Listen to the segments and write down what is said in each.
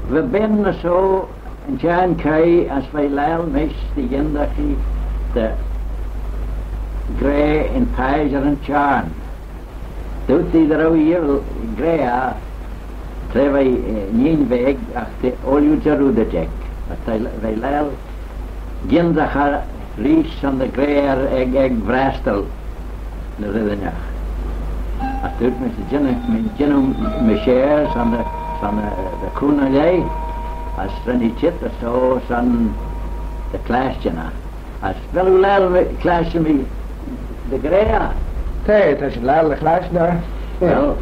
We binnen zo in Jan Kai als wij leil mis die jindachi de grey in Pijzer en Chan. Doet die er ook hier grey a tre wij niet weg achter olje rudejek. Wij leil jindacha ries aan de grey eg vrastel de riddenjach. Als doet met de jinnum mecheers aan de koenelij. Als er niet zit, zo zijn de klasje na. Als wel hoe leil klasje me de greia. Tijd, als je leil de klasje daar. Wel,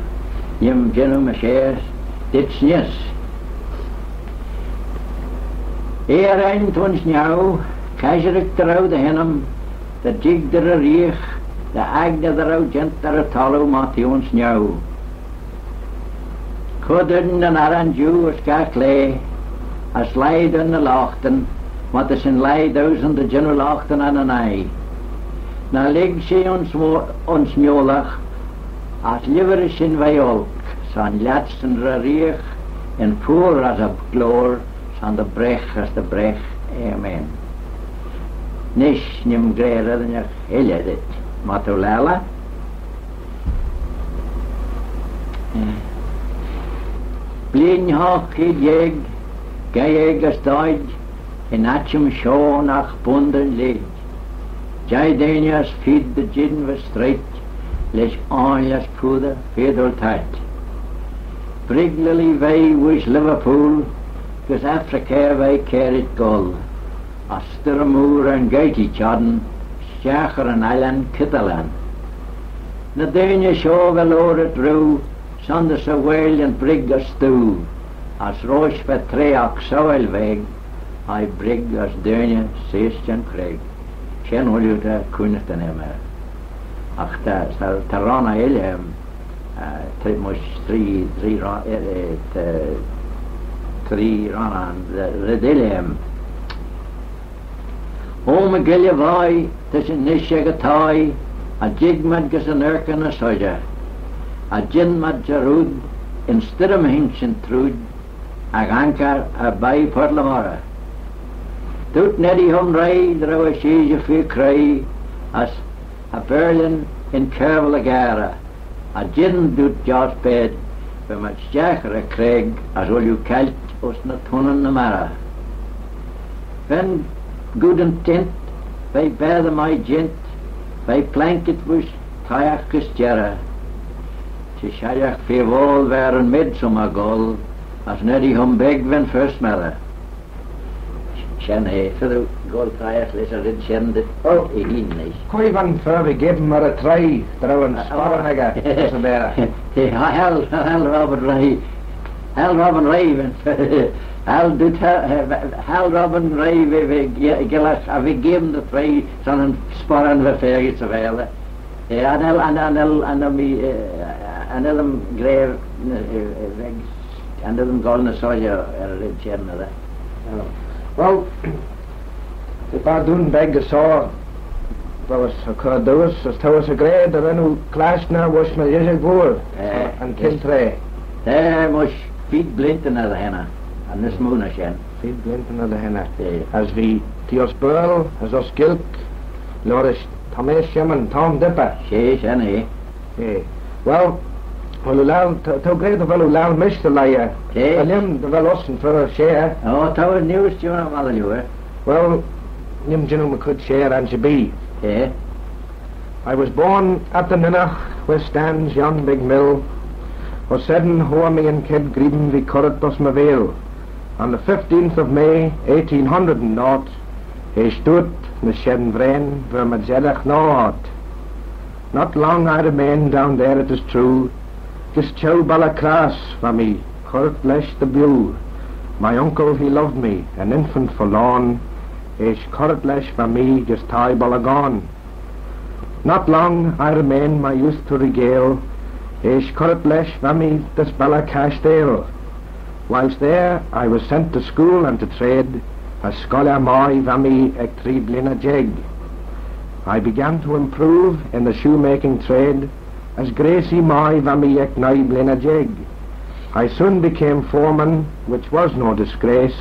jem genu mecheers, dit snies. Eer eind ons nieuw, keizerik terou de hennem, de jig der riech, de agde der gent der talo maat ons nieuw. Kudden en aranju is kaklee, als leid in de lachten, want er zijn leidduizenden genoeg lachten aan een ei. Na lig ze ons mjolig, als liever is in wij ook, zijn laatsten riech en poer als op gloor, zijn de brech als de brech, amen. Nish nim greren en hele dit, matulala. Blin hoog jeg, Gei gestad in atjum show nach bunden lig. Jai denias feed the gin was straight, les onjas puder fedor tight. Brig lily way was Liverpool, cause Africa way carried gold. Astermoor and Gaity chodden, Schacher and Island Kitterland. Na denia show velour it drew, Sonder sa whale and brig a stew. Als roos met treak soil weg, hij brig als deunje 16 kreeg. Geen hoe je kunt het nemen. Ach, daar terrana elhem, moest drie rana, redelhem. Ome gilje vai, tussen nisje getai, a jig met gesen urken a soja, a gin met jarud, in stirm hinksen trud, ag ankar a bij Portlamara. Doet neddy hom rij, draw a sheege fi cry, as a Berlin in Kervelagara. A gin doet Jos bed, bij met jager a Craig, as ol u kalt os na tonnen na mara. Ven good and tent, bij bede my gent, bij planket was taiach gestjera. Ze shajach fi wol waren midsummer gol, as neddy hom beg ven first mother. Shen he, so the gold taiach lesser did shen dit, egin niet. Koi van verwe geven maar a try, trouwen sparrenhegger, as a bear. Hal Robin Ray, Hal doet Hal Robin Ray, we geven de try, zo'n sparren we vergeten te velen. En hem greer, en hem golden soldier, red shen dat. Well, the Bardun beg saw, there was a Cordus, as to us a grade, the Renu clash now was my years ago, and Kintre. There was feet blinten naar de henna, and this moon again. Feet blinten naar de henna. As we, Tios Burl, as us Gilk, Loris Thomas and Tom Dipper. Sheesh, and Well, to great of wel laal miste laie. Nim de wel ossen for a share. Oh, that was news to you, mother, you were. Well, nim jinum could share and she be. I was born at the Ninach, where stands yon big mill. Was sedden hoa me and kid grieben vi corret bos me veil. On the 15th of May, 1800 he stood the sheden vrein, where me zedach not. Not long I remained down there, it is true. This chow balacras for me, corret lesh the bew. My uncle, he loved me, an infant forlorn. Ish corret lesh for me, just tie balagon. Not long I remained my youth to regale. Ish corret lesh for me, this balacashdale. Whilst there, I was sent to school and to trade, as scholar moi for me, ec triblina jeg. I began to improve in the shoemaking trade, as Gracie my vami ek naiblin a jeg. I soon became foreman, which was no disgrace.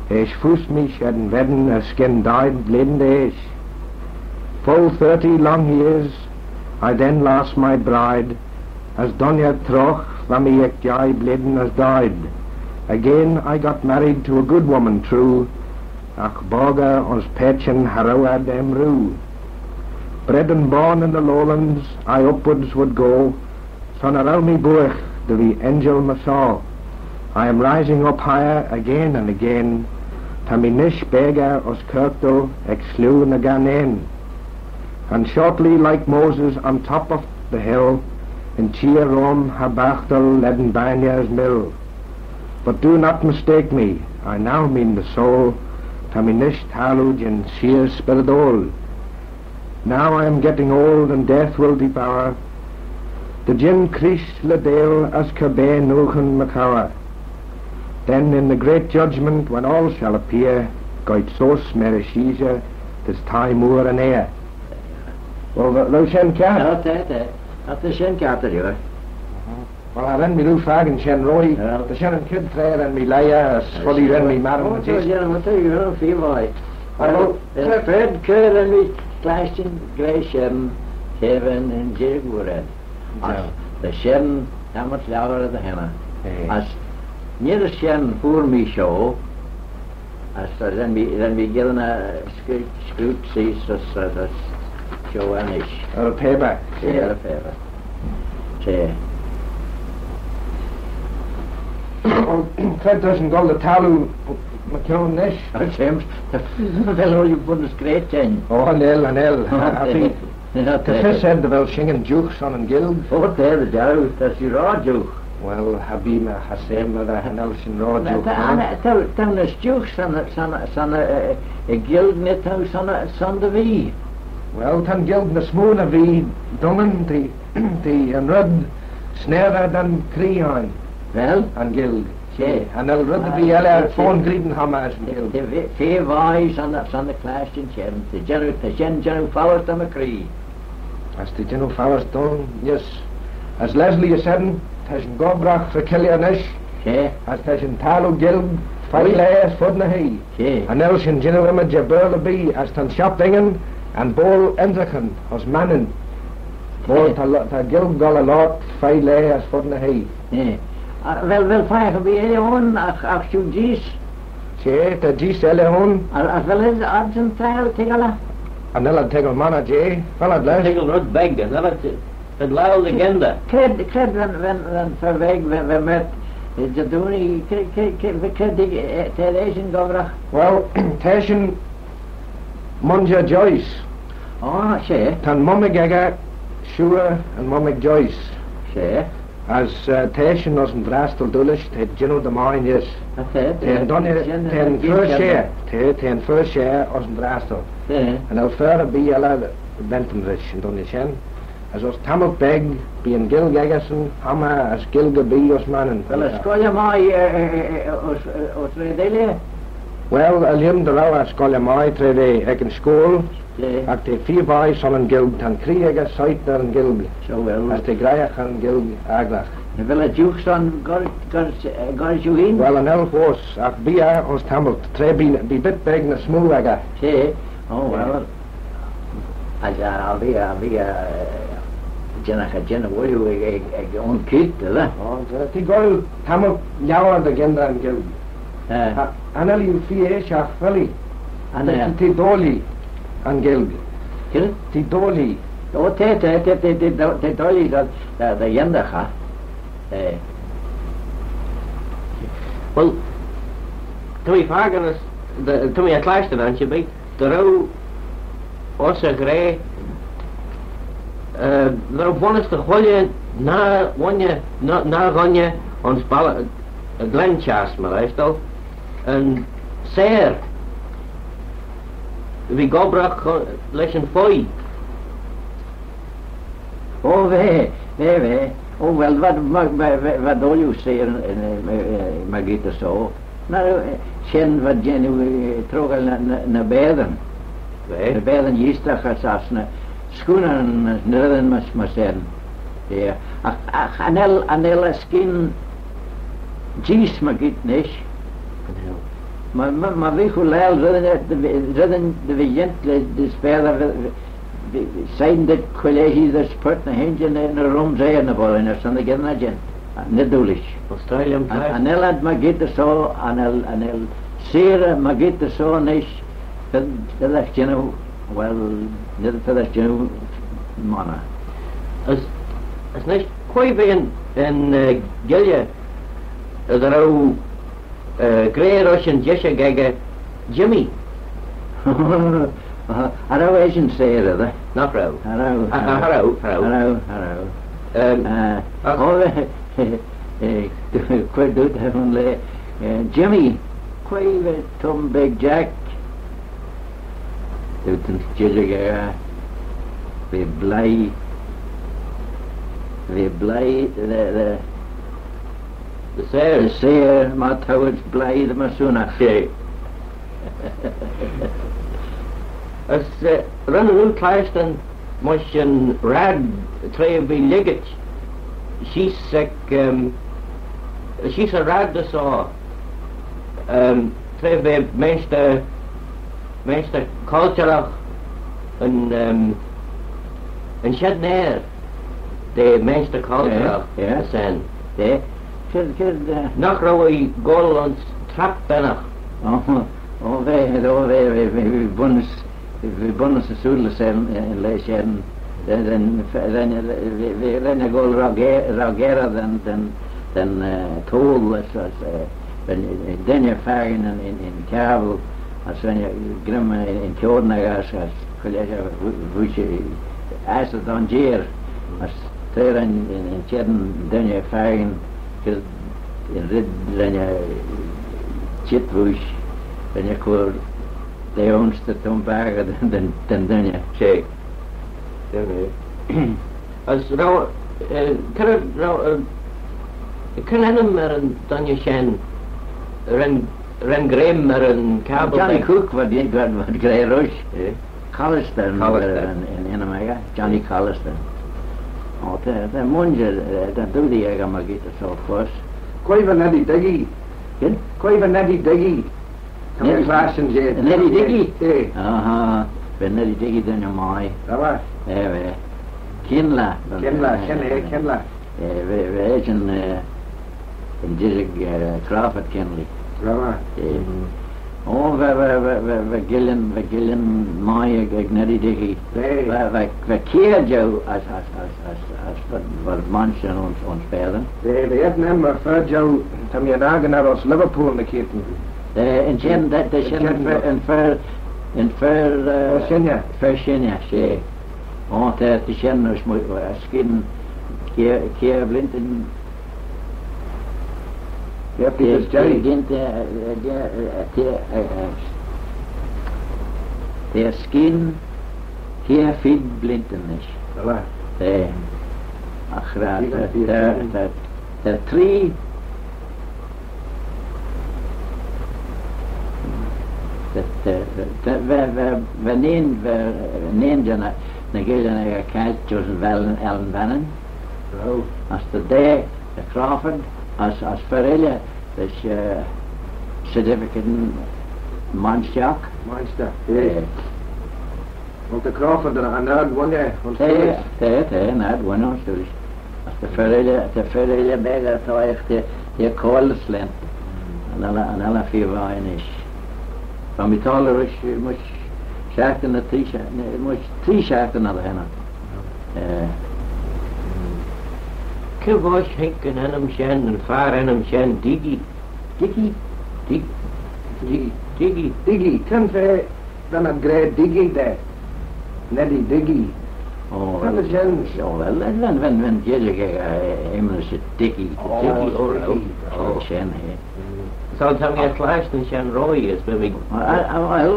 Eich fust me sheden wedden, as skin died blinde eich. Full 30 long years, I then lost my bride, as Donya troch, van me ek jai bliden as died. Again I got married to a good woman true, ach boga ons petchen haroa dem rue. Bred and born in the lowlands, I upwards would go, son around me buich, the wee angel me saw. I am rising up higher again and again, ta me nish bega os kirkdal ek slew na ganen. And shortly like Moses on top of the hill, in cheer Rome habachtal leden Banya's mill. But do not mistake me, I now mean the soul, ta me nish taluj in sheer spiridol. Now I am getting old and death will devour the gin krish ledale as kabe nuchen makawa. Then in the great judgment when all shall appear, goit sos merishisha, tis time oor and air. Well, lo shen cat. Dat is geen kater, joh. Well, I ren me loo fag and shen roi, the shen and kid trail and me leia, as fully ren me madam and tis. Oh, what are you going to feel like? The Fred Kerr and me clashing grey shen, heaven and jigwood. The shen, how much louder the henna. As near the shen voor me show, as then we get on a scoot sees us show anish. Or a payback. Yeah, a payback. Yeah. Well, Fred doesn't go the talu McKeown nish. Oh, James, the fellow you put is great thing. Oh, Anel. I think the fish said the well shingen jukes on and gild. Oh, there the jow, that's your raw juke. Well, Habima Hasem with a Nelson raw juke. Down the jukes on a gild net house on the V. Well, tan gild na smoon a V, dummen the rud snare dan creon. Well, and gild. Yeah. And I'll rud the V phone greeting hammers and gild. The five eyes on the clash in Chen, the general flowers to McCree. As the general flowers done, yes. As Leslie is said, Tashin Gobrach for Killianish. Yeah. As Tashin Talu gild, five layers for the hay. Yeah. And else in general image a burl be as tan shop dingen. And Bol Enzachen was mannen. Bol ta gild gal a lot, five layers for the hay. Yeah. Wel, vragen we anyone, ach, you gees. Che, ta gees elehon. As well as Argentine, tegala. And then I'll take a man, Jay. Well, I'd like. Take a rot bag, and then het luil legende. Kred, when verweg, we met, de doenie, kred die Theresian Govrach. Well, Tashin Munja Joyce. Oh, she. Tan Mummig Ega, Shura, and Mummig Joyce. She. As Tashin wasn't Brastel Dullish, te Gino de Mine, yes. That's it. Ten first share wasn't Brastel. And I'll further be a lad Bentonrich and Dunishen. As was Tamil Beg, being Gil Gagason, Hammer, as Gilga B. Osman. Well, a skoja mai, os redelia. Well, I'll him the row as skoja mai, trade in school. At the few boys on and Gilg, and Kriega Saitner and Gilg. So well. As the Grayach and Gilg Aglach. Well, a jukes on got you in? Well, an elf was, at Bia was Tamil, trade be bit big and a smooth aga. See? Oh, well. I'll be Jenna, what you a own kid, eh? Oh, the girl Tamil Yawar the Genda and Gilg. Anali Fie Shach Valley. And Tidoli and Gilg. Kill? Tidoli. Oh, te Tidoli, the Yendacha. Well, toen we vragen is, toen we het luisteren aan je bij, de rouw was er grij, daarop won is de gooien na gonje ons ballen, het landjas maar meestal, en zeer, wie gobrak lessen fooi. Oh, wee. Oh, wel, wat doe je zeer, Margita zo? Nou, Sjen, wat Jenny trok naar Beden. De Beden jistach als schoenen nullen maar zeggen. Ja. Ach, anel skin Jeez ma git nicht. Maar wie hoe leil redden de vigentle de speler zijn de college de sport na hingen in de room zijn na bal en dan de na gen net doelish Australië anel ma git zo anel zeer ma git zo nicht dat geno wel net dat geno mana as niet koi ben en gelje er ook Grey Russian Jesse gege Jimmy. Hello, Asian say that. Not row. Hello. Quite good heavenly Jimmy. Quite Tom Big Jack. Dutton Jesse gege. We blij the seer maar trouwens blij de masuna. As runnen nu kleisten moest een rad twee bij ligget. She's a rad de zo. Twee bij meester cultureel een shed neer. De meester cultureel zijn. Nog roi golons trap benach. We bonus de soedelen zijn in lezen. Dan we gol ragera dan tool dan je vragen in kabel als je grim in Kjorna als collega woetje als het dan jeer als ter in Tjedden dan je vragen in red dan je chitwoes dan je koor de onste tombaga dan je Check. Als nou kan hem maar dan je zijn ren grem maar een kabel. Johnny Cook wat Grey Rush Colliston in Amerika Johnny Colliston. Oh, de monje dat doe die ik maar giet zo vast. Koi van net die diggy. Koi van net die diggy. Nee, glazen je. Net die diggy. Aha, ben net die diggy dan je mooi. Dat was. We Kinla. Kinla. We zijn in deze Crawford Kinley. Dat was. Oh, we gillen mooi ik net die diggy. We keer jou als wat mensen ons spelen. De het nummer voor jou tam je dagen naar ons Liverpool de keten. En jen dat de jen en voor Virginia she. Oh, dat de jen is mooi skin keer blinden. Ja, Peter Jerry. Der skin keer feed blinden is. Dat was. Ach, the tree we nemen dan gillen een kijk tussen Ellen Bannon. Als de Crawford, als Ferrelia, dus certificate Manstjak. Want de Crawford aan dat wonen. Dat wonen ons dus. Als de Ferrelia bijgaat, dan echt de koolslen. En alle vier waren is. Van betalen is moet schachten naar drie schachten naar de henne. Ik was hinken en hem zijn en vaar en hem zijn diggy. Ten ver dan het great diggy daar. Net die diggy. Oh, dat is wel. En je zegt, diggy. Oh, zijn he. Zal het hem eerst luisteren zijn rooi is bij mij.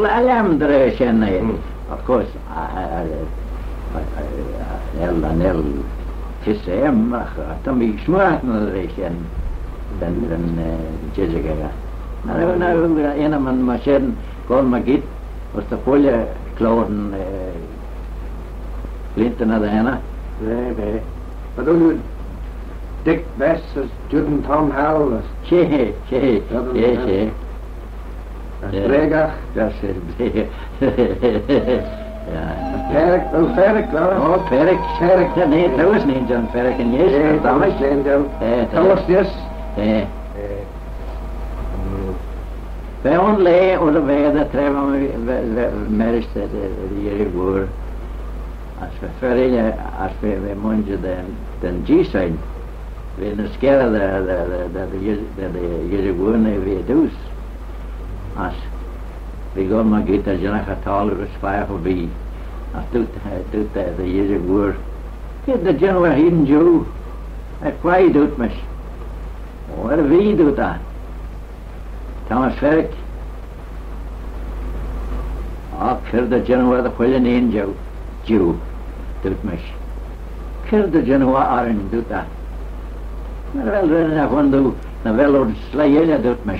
Alarm er zijn he. Of course, el kisem, dan ben ik smaak naar de zijn. Dan je zegt, nou, een man machine, gewoon maar giet, was de polje kloden. Linten naar de henne. Nee. Wat doen we? Dick Bess, as Judd Tom Howell, as Che. Brega, Dat is ja. Ferrick, Oh, Perk. Nee, dat was niet John Perk en yes, dat was Thomas, yes. Bij ons lee, of wij dat treffen we merkt hier voor. Als we verreden, als we moeten den G zijn, we de skere de hier wonen we dus. Als we gaan maar giet als je nog het al over zwaar voorbij. Als doet de hier woord. Kijk de jongen waar heen Joe. Het kwaai doet me. Waar wie doet dat? Thomas Ferrick. Kër de jongen waar de kwellen heen Joe. Doet me. Kër de jongen waar Arjen doet dat. Maar wel rennen naar gewoon doen. Dan wel door slijden doet me.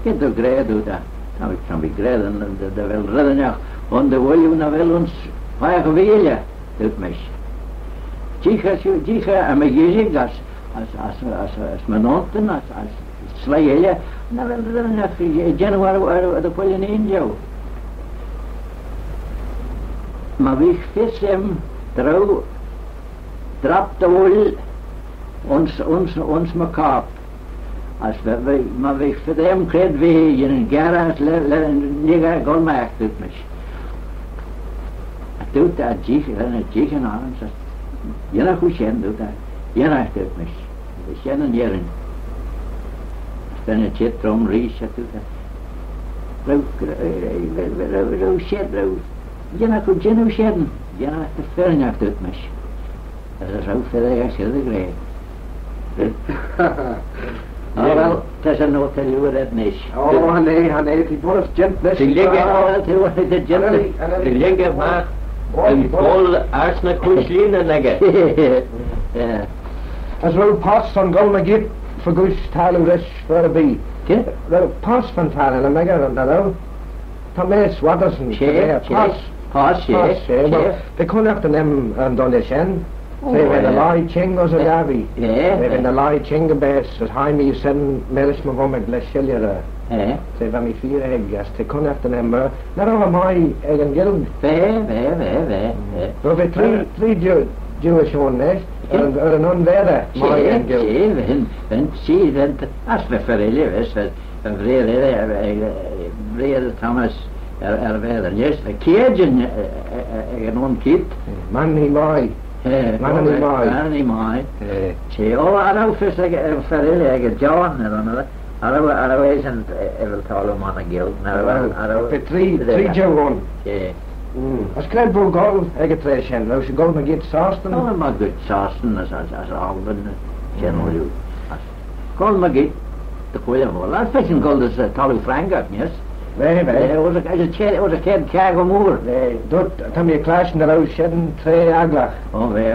Kijk de greie doet dat. Nou, ik kan be greie dan wel redden naar. Want de wil je nou wel ons vaak willen doet me. Jicha, en mijn gezicht als mijn noten, als slijden. Nou wel redden naar januari waar de kwellen in jou. Maar wie vis hem trouw trapt de wol ons mekaar. Als maar we voor hem krijgen we in een garage liggen golmaak doet me. Het doet dat jichen aan. Je nog hoe schen doet dat. Je nog doet me. We schennen jaren. Als dan het zit erom reis doet dat. Rauw schet rauw. Je nog hoe schennen. Je nog de vernacht doet me. Dat is ook verder als je de greep. Wel, het is een hotel het niet. Oh, nee, die borst gentles. Die liggen maar een vol als een kusline liggen. As wel pas van Golmagit, vergust Haluresh voorbij. Wel pas van Talen, Mega en dat Thomas Watterson. Pas, ja. De kon echt een donation. Ze hebben de laai ching als een gavi. Ze hebben de laai ching gebes, als hij mij zijn melis me van met lesjellere. Ze hebben mij 4 eggen, ze kon echt een maar naar alle mij eigen geld. We hebben 3 Jewish one er een onwerde mij eigen geld. Als we verrelen is, we vrede Thomas werden juist een keertje een onkiet. Man niet mij. Man niet mij. Arau verrelen John Arau is een eventueel mannen geld. Arau 3 Jew als klein boel gold eigen 2 cent. Nou ze gold maar get Sarsten. Oh, maar goed Sarsten als Alben general. Gold maar get de goede wel. Als fishing gold is talu frank up, yes. Nee. Als een kind krijgen moer. Dat kan je klaasje naar huis zetten 2 aglach. Oh, nee.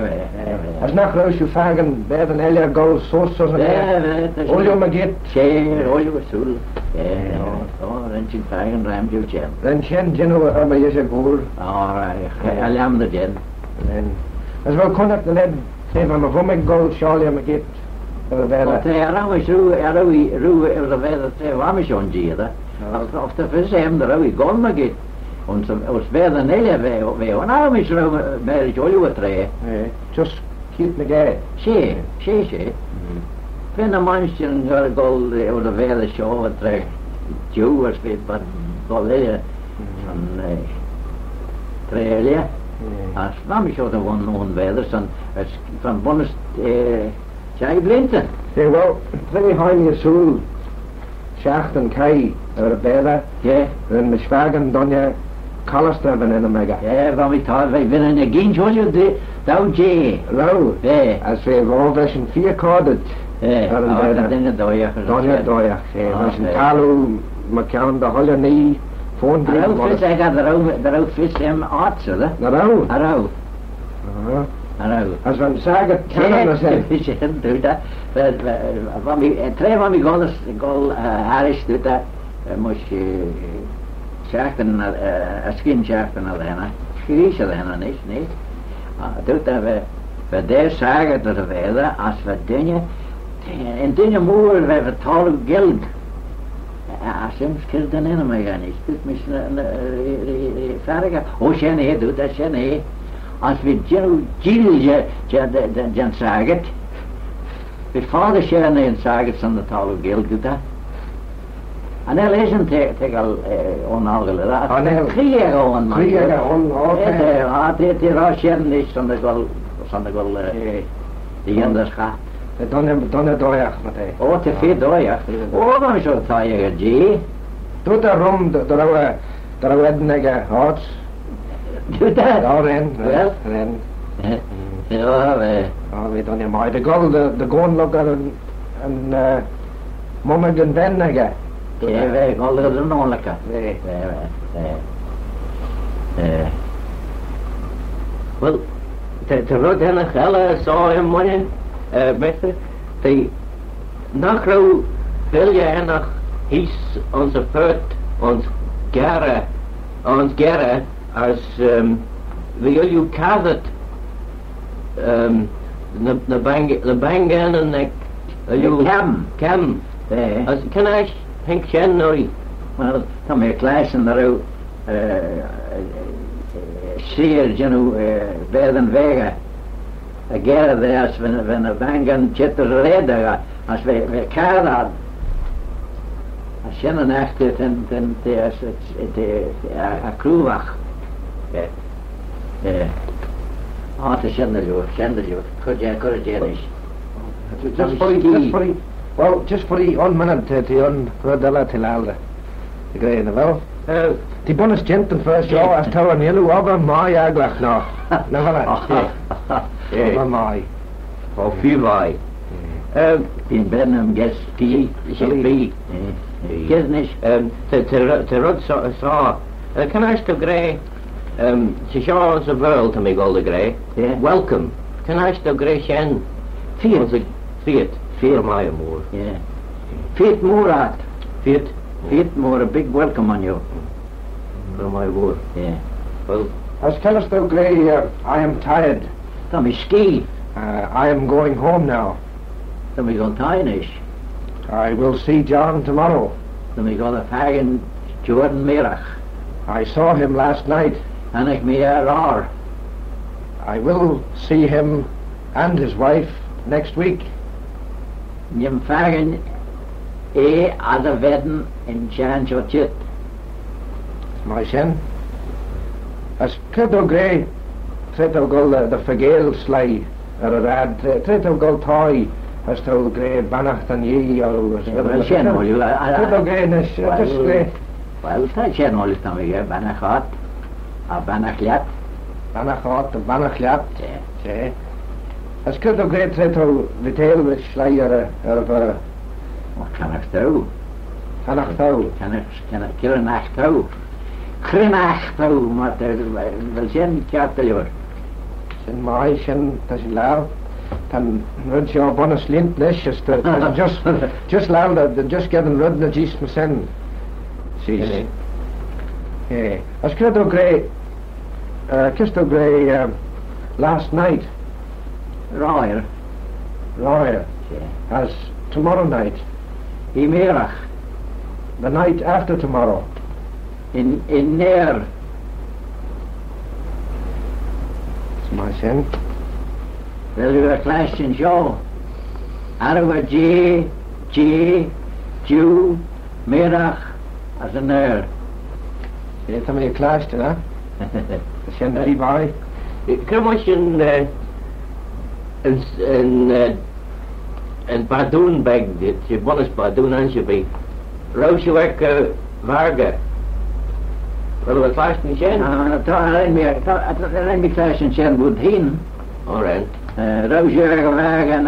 Als nog roos je vragen bij een hele gold soos zoals een olje maar get. Olje was zoel. Rentje vragen ruim je jen. Rentje general maar je zegt hoor. Alarm de jen. Als wel kon ik dan net even maar voor mijn gold Charlie maar get. Arau is ruwe de weide warm is ongeveer. Of de verzem er ook gewoon maar get. Ons werden hele we nou is er bij de olje trein. Just keep me gay. She. Wenn een mansje een gold of de weide show trein. Joe was weer wat gold van trein. Als warm is er gewoon weide van bonus jij blinten. Ja, wel, 2 heimje zoel. Schacht en kai er bellen. Ja. En mijn zwagen dan je kalster ben in de mega. Ja, want wij winnen een geen zoals je dat je. Lo. Ja. Als we wel een 4 kaarten. Ja. Dat dingen doe Dan je. Als een talu, maar kan de holle niet voor drinken. Arau vis, hij gaat arau vis hem arts, hè? Arau. Als we zeggen, kan dat zijn. Doe dat. Twee van die goal Harris doet dat. Moest je schachten als kind schachten naar de henna. Schriesen de henna niet. Doet dat we Bij deze zagen er verder, als we dingen, in dingen moer, we betalen geld. Soms kun je niet meer gaan, is het misschien verder. Oh, ja, nee, doe dat, ja, nee. Als we Jill zagen, we vader scheren in zagen van de taal geld gedaan. En hij lezen tegen onalgelijk. Hij krieger on, man. Krieger on, oké. Het rascheren is van de wel die kinders gaat. Dan het doorjacht met hij. Oh, te veel doorjacht. Oh, dan is het taaier, G. Doe daarom, daar werden ik houdt. Doe dat? Daarin, Wel? ren. Ja, we doen niet maar. De gewoon nog een momenten wennen. ja, wij gaan er nog lekker. Nee. Wel, de rot en de gelle zo hem morgen, beste, die nachro wil je en nog hies onze voet, ons gerre, als wil je kazet, de bangen en ik, kem, als kan ik Henk Jen nooit. Maar dan meer kleisen daar ook zeer werden wegen. Gerre daar als we een bangen chitter reden als we elkaar hadden. Als je een echte ten kroewag. Het is zenderjoor. Kun je niet. Just for the 1 minute to on Rodella till Alda. The great well. Die bonus genten first ja, als touwen jullie over mij eigenlijk nog. Nou voilà. Over mij. Of wie wij. In Bernham gets tea, chili. Business. Te rot zo. Can I still grey? Ze show us the world to me golden grey. Welcome. Can I still grey shen? Fiat. Fear my more. Yeah. Fiat more at. Fiat more, a big welcome on you. For my war. Yeah. Well, As Callisto Grey, I am tired. Dan we ski. I am going home now. Dan we gaan tuinish. I will see John tomorrow. Dan we gaan vragen Jordan middag. I saw him last night. En ik meer raar. I will see him and his wife next week. Je vragen alle werden in Jan Jotjit. My son. As Credo Grey, Credo Gol the Fagale Sly, or a rad, Credo Gol Toy, as to Grey Banach than ye, or was Well, Shen all you. Credo Grey, just Grey. Well, that Shen all is dan weer Banachat. A Banachliat. Banachot, the Banachliat. Yeah. As Credo Grey, Credo the tail with Sly, or a Wat kan ik doen? Banachto. Kan ik killen achtou? Grinachtou, maar wel zijn kjarteljoor. Zijn mij, zijn, dat is lauw. Dan rund je op een slint lesjes, just lauw, dat just getting rund na gis me sen. Zie. Yeah. As Credo Grey, last night, Royer. Royer, Yeah. as tomorrow night, Die middag. the night after tomorrow. In neer. It's my sin. Wil u een klein zo? Arwe Jew, middag, als een neer. Je hebt hem in je kluisje, hè? Dat zijn drie bij. kan als je een padoen bij dit, je bonus padoen aan je bij. Roosje werk wagen. Willen we het laatst niet zijn? Alleen meer klein zijn moet heen. Alright. Roosje wagen,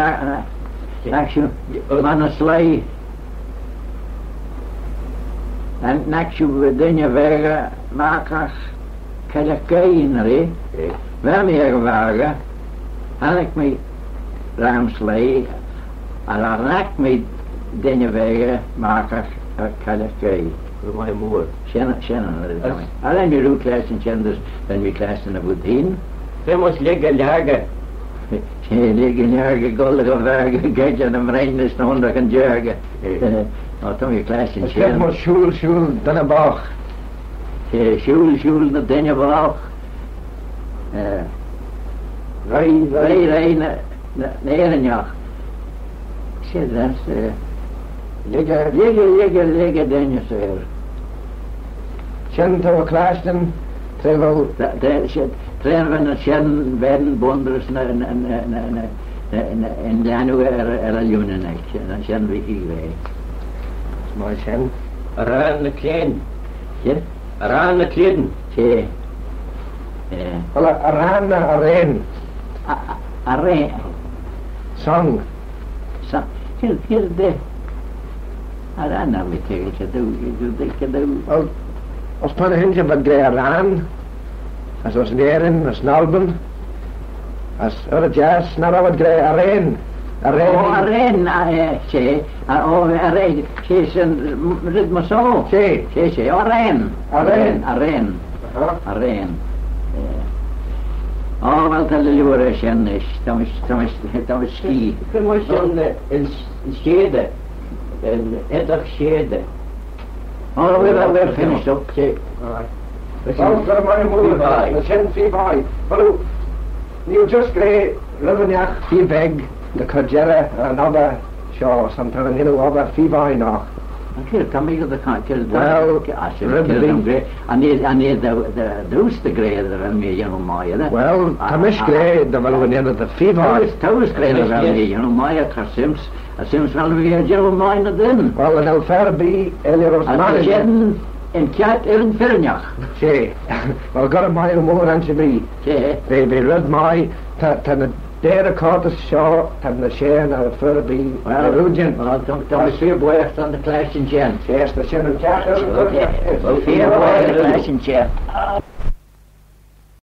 nachtje, mannen slee. En nachtje dingen wegen, makers, kaljakijneri. Wel meer wagen, had ik me raamslee, en dan raak me dingen wegen, makers, kaljakij. Voor mijn moeder. Shannon, alleen die roetkleisten, dus dan we kleisten naar Boedien. We moest liggen lagen. liggen jurgen gullige vergen, gedje en brein is nog onder een jurgen. Toen je klaas in Ik heb maar school, dan een bach. School, dat dingen wel. Wij neerenjacht. Ik zeg dat liggen dingen zo. Sjen to klaasten, terwijl... Trainen we naar Sjen, werden bonders en dan nu joenen niet. Dan Sjen wie ik weet. Mooi Sjen. Raan de kleden. Ja? Raan de kleden. Ja. Wel, areen. Areen. Sang. Hier de. Areen nou met je doe. Wel, als pan hintje wat grij araan. Als neren, als nalben. Als jazz, nou wat grij areen. Areen, areen. Ze is een ritme zo. Ze, areen. Oh, wel dat de jaren zijn is, dan is ski. Ik moest een schede. Een eddag schede. Oh, we're finished up. Well, for my moeder, the Sjen Fee-Boy. Well, you just grey, Levenjach, Fee-Beg, the Kajera, another show, sometimes, you know, other Fee-Boy nog. Kan ik dat kan kill Well, I need the rooster greater than me, you know, my. Well, Tamish grey, the well when you the Fee-Boy. Toes greater than me, you know, my. Sims wel weer, you know, mine then. Well, and I'll be Elieros manager. En kjart in Vilniach. Say, well, got a mile more than to be. Say, Baby, read my, tan the dare caught us shaw, tan the share, and further be Rudian. Well, don't be fear boy on the clash in Jen. Yes, the Sjen and Cat. Okay, fear boy on the clash in Jen.